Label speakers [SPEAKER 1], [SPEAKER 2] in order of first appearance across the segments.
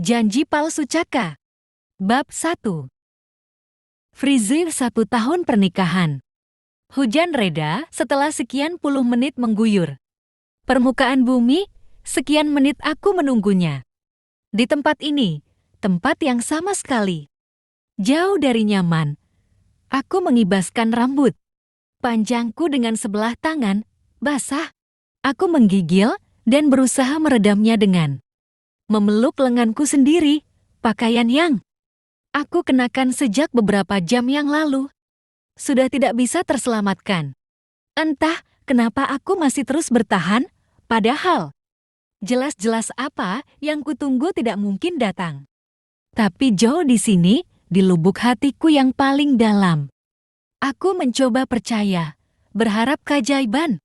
[SPEAKER 1] Janji palsu Caka. Bab 1. Frizi 1 tahun pernikahan. Hujan reda setelah sekian puluh menit mengguyur. Permukaan bumi, sekian menit aku menunggunya. Di tempat ini, tempat yang sama sekali. Jauh dari nyaman, aku mengibaskan rambut. Panjangku dengan sebelah tangan, basah. Aku menggigil dan berusaha meredamnya dengan memeluk lenganku sendiri, pakaian yang aku kenakan sejak beberapa jam yang lalu sudah tidak bisa terselamatkan. Entah kenapa aku masih terus bertahan, padahal jelas-jelas apa yang kutunggu tidak mungkin datang. Tapi jauh di sini, di lubuk hatiku yang paling dalam, aku mencoba percaya, berharap keajaiban.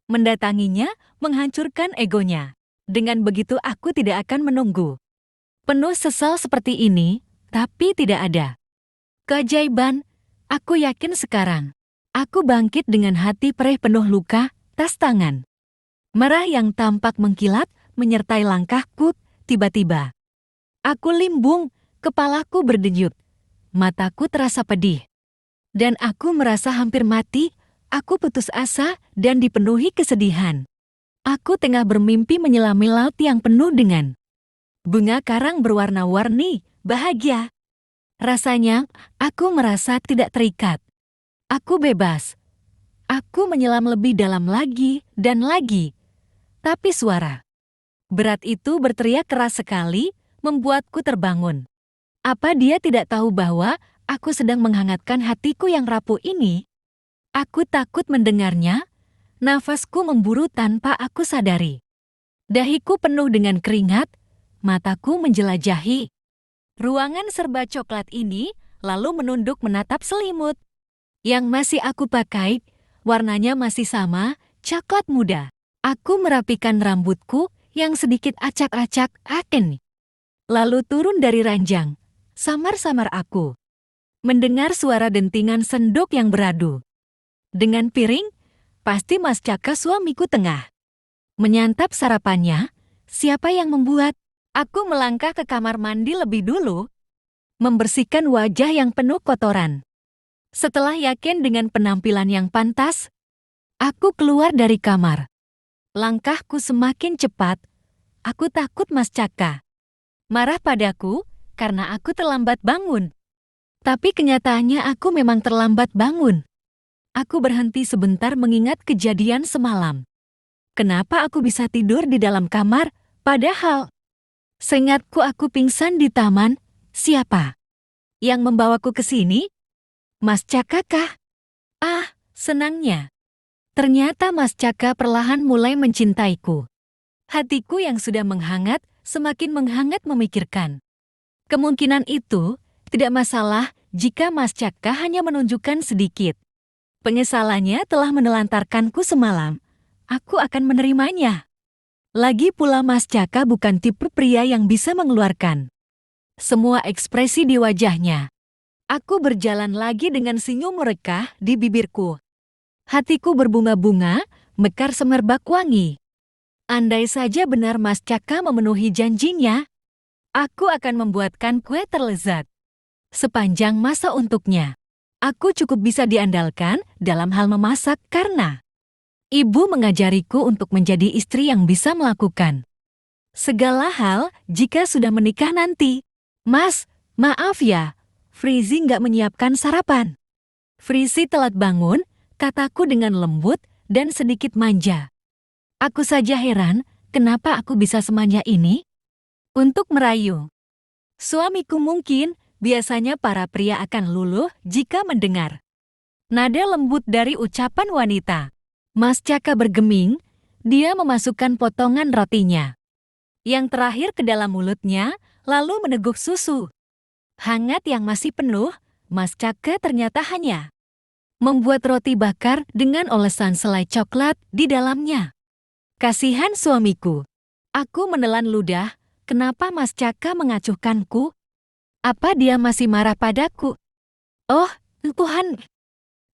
[SPEAKER 1] Mendatanginya menghancurkan egonya. Dengan begitu aku tidak akan menunggu. Penuh sesal seperti ini, tapi tidak ada keajaiban. Aku yakin sekarang. Aku bangkit dengan hati perih penuh luka, tas tangan merah yang tampak mengkilat menyertai langkahku. Tiba-tiba aku limbung, kepalaku berdenyut, mataku terasa pedih, dan aku merasa hampir mati. Aku putus asa dan dipenuhi kesedihan. Aku tengah bermimpi menyelami laut yang penuh dengan bunga karang berwarna-warni, bahagia. Rasanya, aku merasa tidak terikat. Aku bebas. Aku menyelam lebih dalam lagi dan lagi. Tapi suara berat itu berteriak keras sekali, membuatku terbangun. Apa dia tidak tahu bahwa aku sedang menghangatkan hatiku yang rapuh ini? Aku takut mendengarnya. Nafasku memburu tanpa aku sadari. Dahiku penuh dengan keringat, mataku menjelajahi ruangan serba coklat ini, lalu menunduk menatap selimut yang masih aku pakai. Warnanya masih sama, coklat muda. Aku merapikan rambutku yang sedikit acak-acak aken. Lalu turun dari ranjang. Samar-samar aku mendengar suara dentingan sendok yang beradu. Dengan piring, pasti Mas Caka suamiku tengah menyantap sarapannya. Siapa yang membuat? Aku melangkah ke kamar mandi lebih dulu, membersihkan wajah yang penuh kotoran. Setelah yakin dengan penampilan yang pantas, aku keluar dari kamar. Langkahku semakin cepat. Aku takut Mas Caka marah padaku karena aku terlambat bangun. Tapi kenyataannya aku memang terlambat bangun. Aku berhenti sebentar mengingat kejadian semalam. Kenapa aku bisa tidur di dalam kamar, padahal seingatku aku pingsan di taman. Siapa yang membawaku ke sini? Mas Caka kah? Ah, senangnya. Ternyata Mas Caka perlahan mulai mencintaiku. Hatiku yang sudah menghangat, semakin menghangat memikirkan kemungkinan itu. Tidak masalah jika Mas Caka hanya menunjukkan sedikit penyesalannya telah menelantarkanku semalam. Aku akan menerimanya. Lagi pula Mas Caka bukan tipe pria yang bisa mengeluarkan semua ekspresi di wajahnya. Aku berjalan lagi dengan senyum merekah di bibirku. Hatiku berbunga-bunga, mekar semerbak wangi. Andai saja benar Mas Caka memenuhi janjinya, aku akan membuatkan kue terlezat sepanjang masa untuknya. Aku cukup bisa diandalkan dalam hal memasak karena ibu mengajariku untuk menjadi istri yang bisa melakukan segala hal jika sudah menikah nanti. Mas, maaf ya, Frizi nggak menyiapkan sarapan. Frizi telat bangun, kataku dengan lembut dan sedikit manja. Aku saja heran, kenapa aku bisa semanja ini untuk merayu suamiku. Mungkin biasanya para pria akan luluh jika mendengar nada lembut dari ucapan wanita. Mas Caka bergeming, dia memasukkan potongan rotinya yang terakhir ke dalam mulutnya, lalu meneguk susu hangat yang masih penuh. Mas Caka ternyata hanya membuat roti bakar dengan olesan selai coklat di dalamnya. Kasihan suamiku. Aku menelan ludah, kenapa Mas Caka mengacuhkanku? Apa dia masih marah padaku? Oh, Tuhan.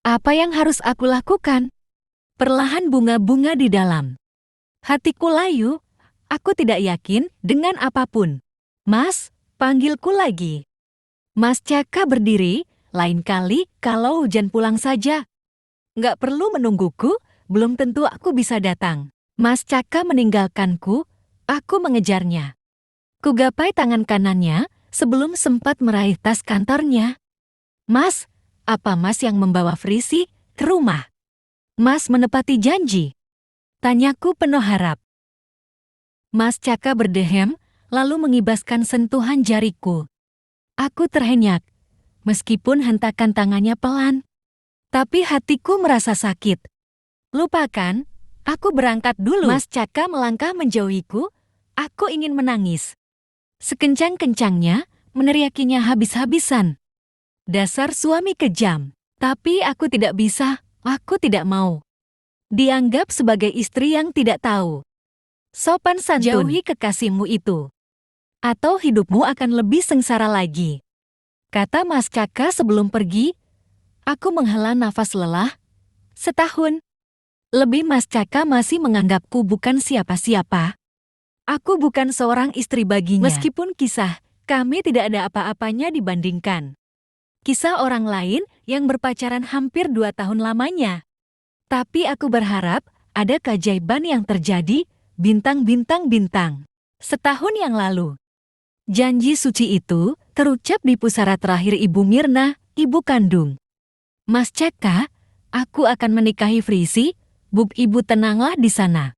[SPEAKER 1] Apa yang harus aku lakukan? Perlahan bunga-bunga di dalam hatiku layu. Aku tidak yakin dengan apapun. Mas, panggilku lagi. Mas Caka berdiri, lain kali kalau hujan pulang saja. Nggak perlu menungguku, belum tentu aku bisa datang. Mas Caka meninggalkanku, aku mengejarnya. Kugapai tangan kanannya sebelum sempat meraih tas kantornya. Mas, apa Mas yang membawa Frisi ke rumah? Mas menepati janji. Tanyaku penuh harap. Mas Caka berdehem, lalu mengibaskan sentuhan jariku. Aku terhenyak, meskipun hentakan tangannya pelan. Tapi hatiku merasa sakit. Lupakan, aku berangkat dulu. Mas Caka melangkah menjauhiku, aku ingin menangis. Sekencang-kencangnya, meneriakinya habis-habisan. Dasar suami kejam. Tapi aku tidak bisa, aku tidak mau. Dianggap sebagai istri yang tidak tahu. Sopan santun. Jauhi kekasihmu itu. Atau hidupmu akan lebih sengsara lagi. Kata Mas Caka sebelum pergi. Aku menghela nafas lelah. Setahun. Lebih Mas Caka masih menganggapku bukan siapa-siapa. Aku bukan seorang istri baginya. Meskipun kisah kami tidak ada apa-apanya dibandingkan kisah orang lain yang berpacaran hampir 2 tahun lamanya. Tapi aku berharap ada keajaiban yang terjadi, bintang-bintang-bintang. Setahun yang lalu. Janji suci itu terucap di pusara terakhir Ibu Mirna, ibu kandung. Mas Caka, aku akan menikahi Frisi, Ibu tenanglah di sana.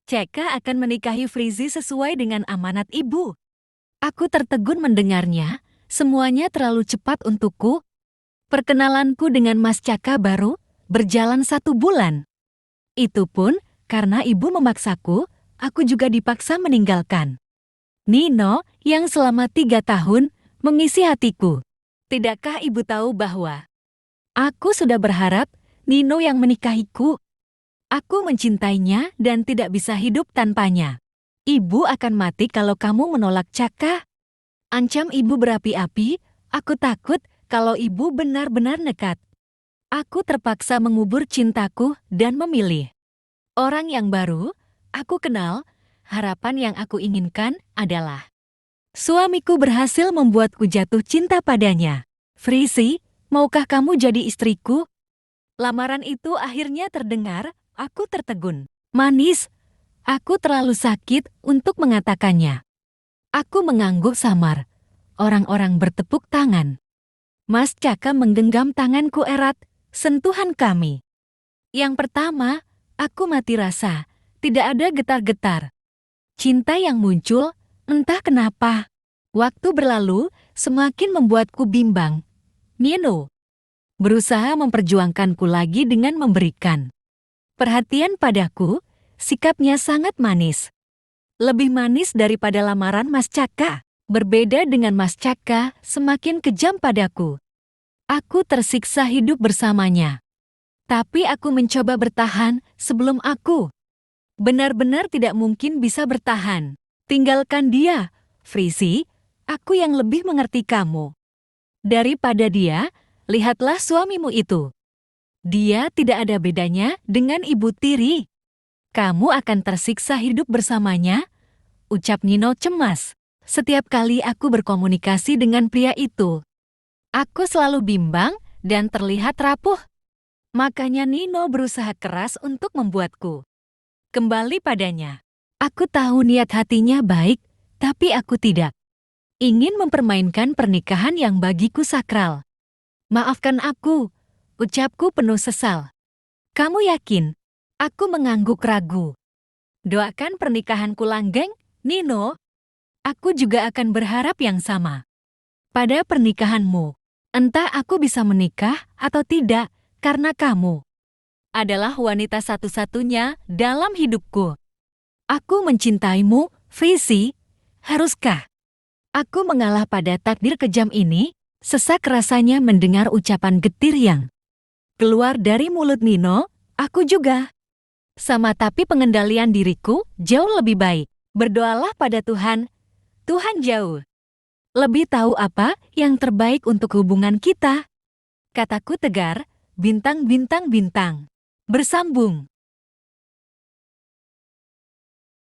[SPEAKER 1] Caka akan menikahi Frisi sesuai dengan amanat ibu. Aku tertegun mendengarnya, semuanya terlalu cepat untukku. Perkenalanku dengan Mas Caka baru berjalan 1 bulan. Itu pun karena ibu memaksaku, aku juga dipaksa meninggalkan Nino yang selama 3 tahun mengisi hatiku. Tidakkah ibu tahu bahwa aku sudah berharap Nino yang menikahiku? Aku mencintainya dan tidak bisa hidup tanpanya. Ibu akan mati kalau kamu menolak Caka. Ancam ibu berapi-api, aku takut kalau ibu benar-benar nekat. Aku terpaksa mengubur cintaku dan memilih orang yang baru. Aku kenal, harapan yang aku inginkan adalah suamiku berhasil membuatku jatuh cinta padanya. Frisi, maukah kamu jadi istriku? Lamaran itu akhirnya terdengar, aku tertegun. Manis, aku terlalu sakit untuk mengatakannya. Aku mengangguk samar. Orang-orang bertepuk tangan. Mas Caka menggenggam tanganku erat, sentuhan kami. Yang pertama, aku mati rasa, tidak ada getar-getar. Cinta yang muncul, entah kenapa. Waktu berlalu, semakin membuatku bimbang. Nino berusaha memperjuangkanku lagi dengan memberikan perhatian padaku, sikapnya sangat manis. Lebih manis daripada lamaran Mas Caka. Berbeda dengan Mas Caka, semakin kejam padaku. Aku tersiksa hidup bersamanya. Tapi aku mencoba bertahan sebelum aku benar-benar tidak mungkin bisa bertahan. Tinggalkan dia, Frisi, aku yang lebih mengerti kamu. Daripada dia, lihatlah suamimu itu. Dia tidak ada bedanya dengan ibu tiri. Kamu akan tersiksa hidup bersamanya, ucap Nino cemas. Setiap kali aku berkomunikasi dengan pria itu, aku selalu bimbang dan terlihat rapuh. Makanya Nino berusaha keras untuk membuatku kembali padanya. Aku tahu niat hatinya baik, tapi aku tidak ingin mempermainkan pernikahan yang bagiku sakral. Maafkan aku, ucapku penuh sesal. Kamu yakin? Aku mengangguk ragu. Doakan pernikahanku langgeng, Nino. Aku juga akan berharap yang sama pada pernikahanmu. Entah aku bisa menikah atau tidak, karena kamu adalah wanita satu-satunya dalam hidupku. Aku mencintaimu, Frisi. Haruskah aku mengalah pada takdir kejam ini? Sesak rasanya mendengar ucapan getir yang keluar dari mulut Nino. Aku juga sama, tapi pengendalian diriku jauh lebih baik. Berdoalah pada Tuhan. Tuhan jauh lebih tahu apa yang terbaik untuk hubungan kita. Kataku tegar, bintang-bintang-bintang bersambung.